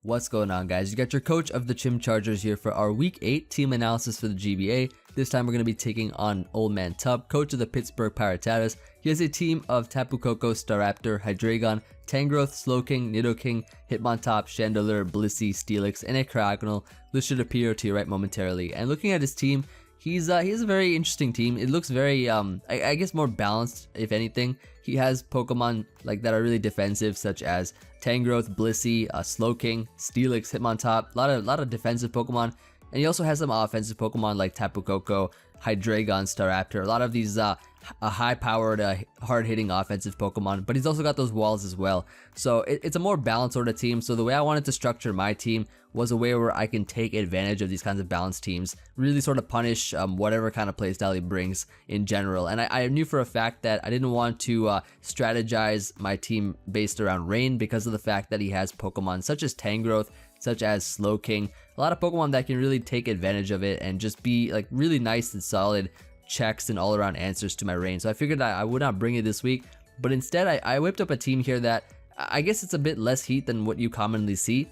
What's going on, guys? You got your coach of the Chim Chargers here for our Week 8 team analysis for the GBA. This time we're going to be taking on Old Man Tub, coach of the Pittsburgh Pirattatas. He has a team of Tapu Koko, Staraptor, Hydreigon, Tangrowth, Slowking, Nidoking, Hitmontop, Chandelure, Blissey, Steelix, and a Cryogonal. This should appear to your right momentarily. And looking at his team, he has a very interesting team. It looks very, I guess more balanced, if anything. He has Pokemon like that are really defensive, such as Tangrowth, Blissey, Slowking, Steelix, Hitmontop. A lot of defensive Pokemon. And he also has some offensive Pokemon like Tapu Koko, Hydreigon, Staraptor. A lot of these high-powered, hard-hitting offensive Pokemon, but he's also got those walls as well. So it's a more balanced sort of team. So the way I wanted to structure my team was a way where I can take advantage of these kinds of balanced teams, really sort of punish whatever kind of playstyle he brings in general. And I knew for a fact that I didn't want to strategize my team based around Rain because of the fact that he has Pokemon such as Tangrowth, such as Slowking, a lot of Pokemon that can really take advantage of it and just be like really nice and solid checks and all-around answers to my Rain. So I figured I would not bring it this week, but instead I whipped up a team here that I guess it's a bit less heat than what you commonly see,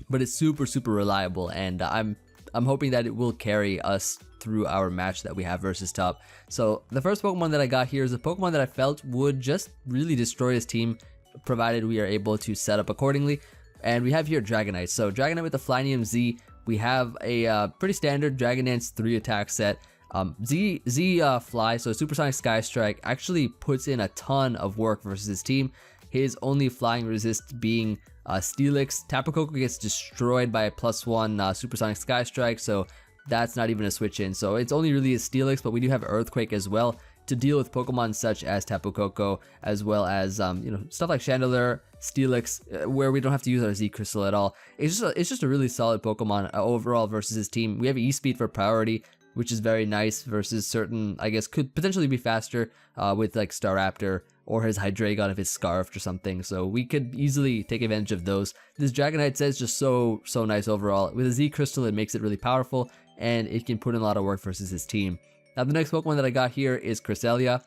but it's super reliable, and I'm hoping that it will carry us through our match that we have versus Top. So the first Pokemon that I got here is a Pokemon that I felt would just really destroy his team, provided we are able to set up accordingly. And we have here Dragonite. So Dragonite with the Flying Emvee. We have a pretty standard Dragon Dance 3 attack set. Z Fly, so Supersonic Sky Strike, actually puts in a ton of work versus his team. His only flying resist being Steelix. Tapu Koko gets destroyed by a +1 Supersonic Sky Strike, so that's not even a switch in. So it's only really a Steelix, but we do have Earthquake as well to deal with Pokemon such as Tapu Koko, as well as stuff like Chandelure, Steelix, where we don't have to use our Z Crystal at all. It's just a really solid Pokemon overall versus his team. We have E-Speed for priority, which is very nice versus certain, I guess, could potentially be faster with like Staraptor or his Hydreigon if it's Scarfed or something. So we could easily take advantage of those. This Dragonite set is just so nice overall. With a Z Crystal, it makes it really powerful, and it can put in a lot of work versus his team. Now the next Pokemon that I got here is Cresselia.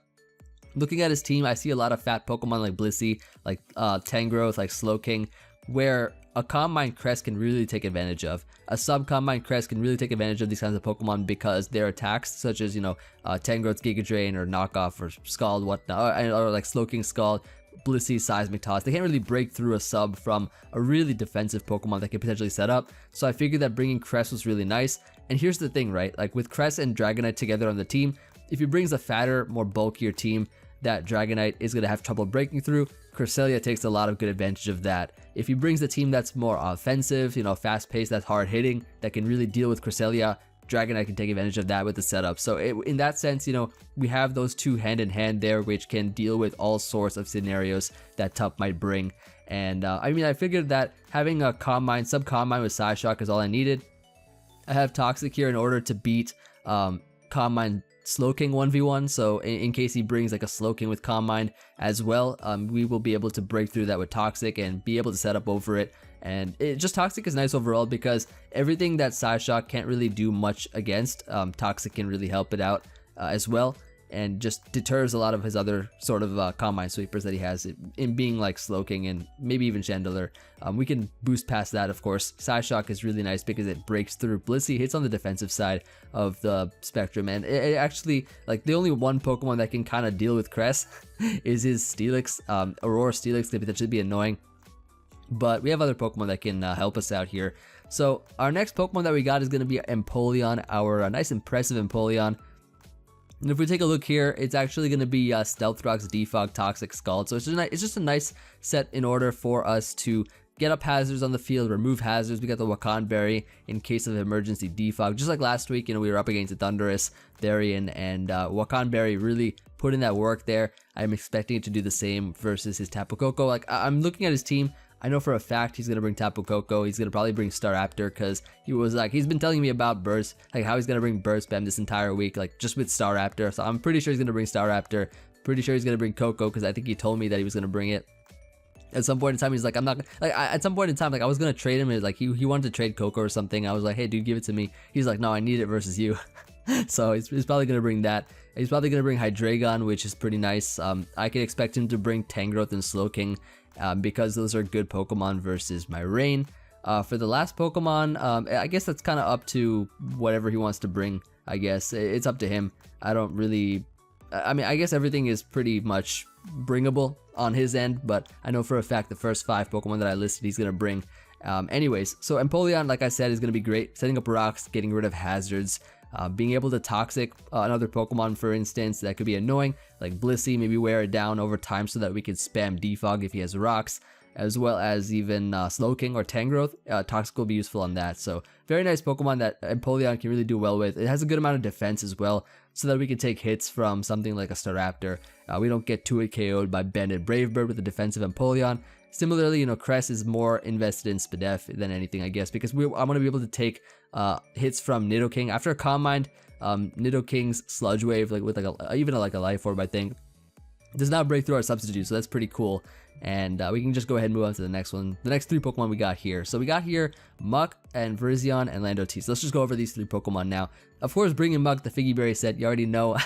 Looking at his team, I see a lot of fat Pokemon like Blissey, like Tangrowth, like Slowking, where a Combine Crest can really take advantage of. A Sub-Combine Crest can really take advantage of these kinds of Pokemon because their attacks, such as, Tangrowth's Giga Drain or Knockoff or Scald, whatnot, or like Slowking Scald, Blissey, Seismic Toss, they can't really break through a sub from a really defensive Pokemon that can potentially set up. So I figured that bringing Crest was really nice. And here's the thing, right? Like with Crest and Dragonite together on the team, if he brings a fatter, more bulkier team, that Dragonite is going to have trouble breaking through. Cresselia takes a lot of good advantage of that. If he brings a team that's more offensive, fast-paced, that's hard-hitting, that can really deal with Cresselia, Dragonite can take advantage of that with the setup. So in that sense, we have those two hand in hand there, which can deal with all sorts of scenarios that Tup might bring. And I figured that having a Sub-Combine with Psyshock is all I needed. I have Toxic here in order to beat Combine Slowking 1v1, so in case he brings like a Slowking with Combine as well, we will be able to break through that with Toxic and be able to set up over it. And Toxic is nice overall because everything that Psyshock can't really do much against, Toxic can really help it out as well, and just deters a lot of his other sort of Combine sweepers that he has in being like Slowking and maybe even Chandelure. We can boost past that, of course. Psyshock is really nice because it breaks through. Blissey hits on the defensive side of the spectrum, and it actually, like, the only one Pokemon that can kind of deal with Crest is his Steelix. Aurora Steelix could potentially be annoying, but we have other Pokemon that can help us out here. So our next Pokemon that we got is going to be Empoleon, our nice impressive Empoleon. And if we take a look here, it's actually going to be Stealth Rock's Defog, Toxic, Scald. So it's just a nice set in order for us to get up hazards on the field, remove hazards. We got the Wakan Berry in case of emergency defog. Just like last week, we were up against a Thundurus, Therian, and Wakan Berry really put in that work there. I'm expecting it to do the same versus his Tapu Koko. Like, I'm looking at his team. I know for a fact he's going to bring Tapu Koko. He's going to probably bring Staraptor because he's been telling me about burst, like how he's going to bring burst spam this entire week, like just with Staraptor. So I'm pretty sure he's going to bring Staraptor. Pretty sure he's going to bring Koko because I think he told me that he was going to bring it. At some point in time, he's like, I'm not, like, at some point in time, like, I was going to trade him, and like, he wanted to trade Koko or something. I was like, hey, dude, give it to me. He's like, no, I need it versus you. So he's probably going to bring that. He's probably going to bring Hydreigon, which is pretty nice. I can expect him to bring Tangrowth and Slowking because those are good Pokemon versus my Rain. For the last Pokemon, I guess that's kind of up to whatever he wants to bring. I guess it's up to him. I don't really. I mean, I guess everything is pretty much bringable on his end, but I know for a fact the first 5 Pokemon that I listed he's gonna bring. Anyways, so Empoleon, like I said, is gonna be great. Setting up rocks, getting rid of hazards. Being able to toxic another Pokemon, for instance, that could be annoying, like Blissey, maybe wear it down over time so that we can spam Defog if he has rocks, as well as even Slowking or Tangrowth. Toxic will be useful on that. So very nice Pokemon that Empoleon can really do well with. It has a good amount of defense as well, so that we can take hits from something like a Staraptor. We don't get 2-hit KO'd by Bended Brave Bird with the defensive Empoleon. Similarly, you know, Cress is more invested in Spadef than anything, I guess, because I'm going to be able to take hits from Nidoking. After a Calm Mind, Nidoking's Sludge Wave, like with even a Life Orb, I think, does not break through our substitute, so that's pretty cool. And we can just go ahead and move on to the next one. The next 3 Pokemon we got here. So we got here Muck and Virizion and Lando T. So let's just go over these 3 Pokemon now. Of course, bringing Muck, the Figgy Berry set, you already know,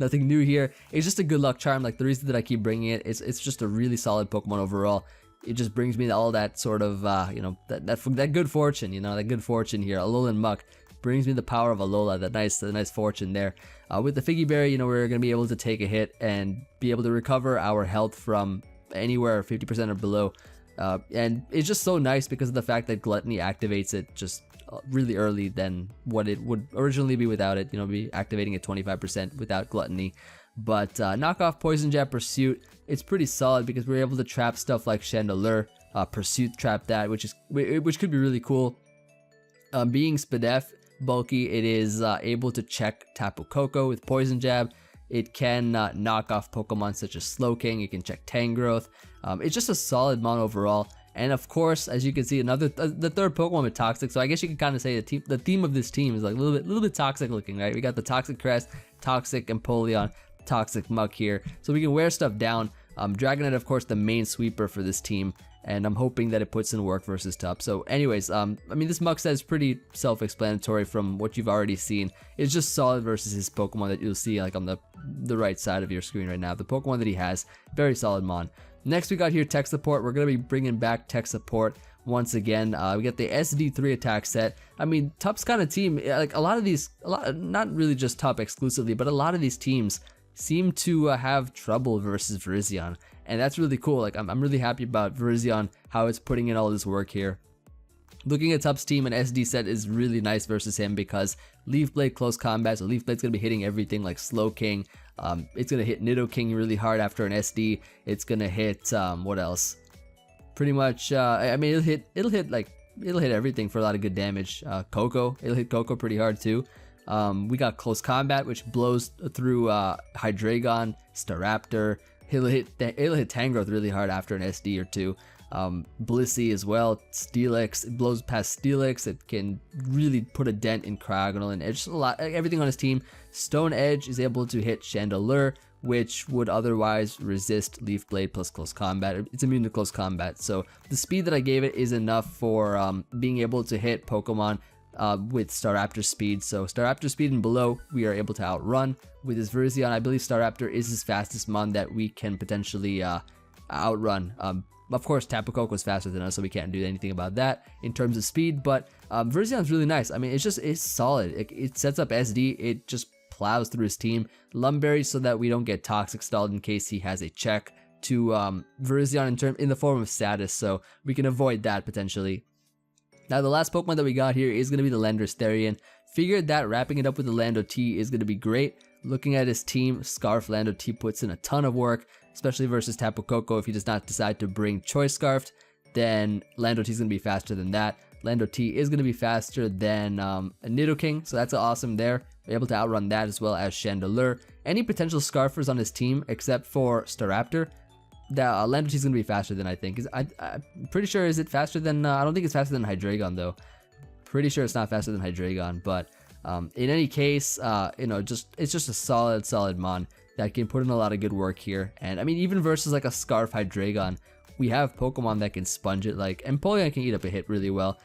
nothing new here. It's just a good luck charm. Like the reason that I keep bringing it, it's just a really solid Pokemon overall. It just brings me all that sort of, you know, that good fortune, you know, that good fortune here. Alolan Muck brings me the power of Alola, that nice fortune there. With the Figgy Berry, you know, we're going to be able to take a hit and be able to recover our health from anywhere 50% or below. And it's just so nice because of the fact that Gluttony activates it just really early than what it would originally be without it, you know, be activating at 25% without Gluttony. But knock off Poison Jab Pursuit, it's pretty solid because we're able to trap stuff like Chandelure, Pursuit trap that, which could be really cool. Being Spadef bulky, it is able to check Tapu Koko with Poison Jab. It can knock off Pokemon such as Slowking. It can check Tangrowth. It's just a solid mon overall. And of course, as you can see, the third Pokemon with Toxic. So I guess you can kind of say the theme of this team is like a little bit toxic looking, right? We got the Toxic Crest, Toxic Empoleon, Toxic Muck here, so we can wear stuff down. Dragonite, of course, the main sweeper for this team, and I'm hoping that it puts in work versus Tup. So anyways, I mean, this Muck set is pretty self-explanatory from what you've already seen. It's just solid versus his Pokemon that you'll see like on the right side of your screen right now. The Pokemon that he has, very solid mon. Next, we got here Tech Support. We're going to be bringing back Tech Support once again. We got the SD3 attack set. I mean, Tup's kind of team, like not really just Tup exclusively, but a lot of these teams seem to have trouble versus Virizion, and that's really cool. Like I'm really happy about Virizion, how it's putting in all this work here. Looking at Tup's team, an SD set is really nice versus him because Leaf Blade close combat, so Leaf Blade's gonna be hitting everything like Slowking. It's gonna hit Nidoking really hard after an SD. It's gonna hit what else? Pretty much, I mean, it'll hit everything for a lot of good damage. Coco, it'll hit Coco pretty hard too. We got Close Combat, which blows through Hydreigon, Staraptor. It'll hit Tangrowth really hard after an SD or two. Blissey as well, Steelix, it blows past Steelix. It can really put a dent in Cryogonal, and it's just a lot. Everything on his team. Stone Edge is able to hit Chandelure, which would otherwise resist Leaf Blade plus Close Combat. It's immune to Close Combat, so the speed that I gave it is enough for being able to hit Pokemon with Staraptor speed. So Staraptor speed and below, we are able to outrun. With his Virizion, I believe Staraptor is his fastest mon that we can potentially outrun. Of course, Tapu Koko is faster than us, so we can't do anything about that in terms of speed, but Virizion's really nice. I mean, it's solid. It sets up SD, it just plows through his team. Lumberry, so that we don't get Toxic stalled in case he has a check to Virizion in the form of status, so we can avoid that potentially. Now, the last Pokemon that we got here is going to be the Landorus. Figured that wrapping it up with the Lando T is going to be great. Looking at his team, Scarf Lando T puts in a ton of work, especially versus Tapu Koko. If he does not decide to bring Choice Scarfed, then Lando T is going to be faster than that. Lando T is going to be faster than Nidoking, so that's awesome there. We're able to outrun that as well as Chandelure. Any potential Scarfers on his team, except for Staraptor, that Lando T is going to be faster than I think. I'm pretty sure, is it faster than, I don't think it's faster than Hydreigon though. Pretty sure it's not faster than Hydreigon, but in any case, you know, it's just a solid mon that can put in a lot of good work here. And I mean, even versus like a Scarf Hydreigon, we have Pokemon that can sponge it. Like Empoleon can eat up a hit really well.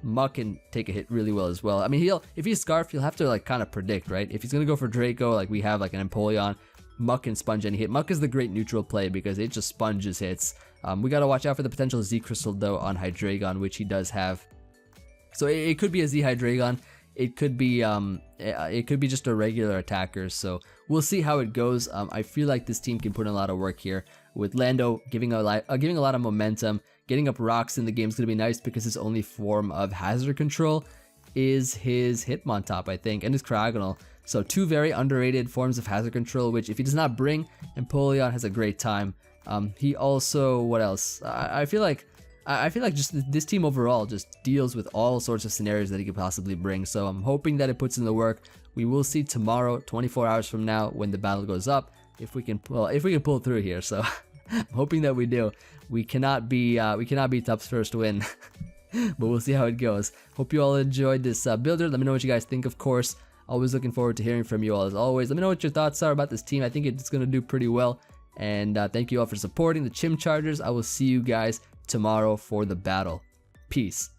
Muck can take a hit really well as well. I mean, if he's Scarf, he'll have to like kind of predict, right? If he's gonna go for Draco, like we have like an Empoleon, Muck can sponge any hit. Muck is the great neutral play because it just sponges hits. We gotta watch out for the potential Z Crystal though on Hydreigon, which he does have. So it could be a Z Hydreigon. It could be just a regular attacker. So we'll see how it goes. I feel like this team can put in a lot of work here with Lando giving a lot of momentum. Getting up rocks in the game is gonna be nice because his only form of hazard control is his Hitmontop, I think, and his Cryogonal. So two very underrated forms of hazard control, which if he does not bring, Empoleon has a great time. He also, what else? I feel like just this team overall just deals with all sorts of scenarios that he could possibly bring. So I'm hoping that it puts in the work. We will see tomorrow, 24 hours from now, when the battle goes up, if we can pull through here. So I'm hoping that we do. We cannot be Tup's first win. But we'll see how it goes. Hope you all enjoyed this builder. Let me know what you guys think, of course. Always looking forward to hearing from you all as always. Let me know what your thoughts are about this team. I think it's going to do pretty well. And thank you all for supporting the Chim Chargers. I will see you guys tomorrow for the battle. Peace.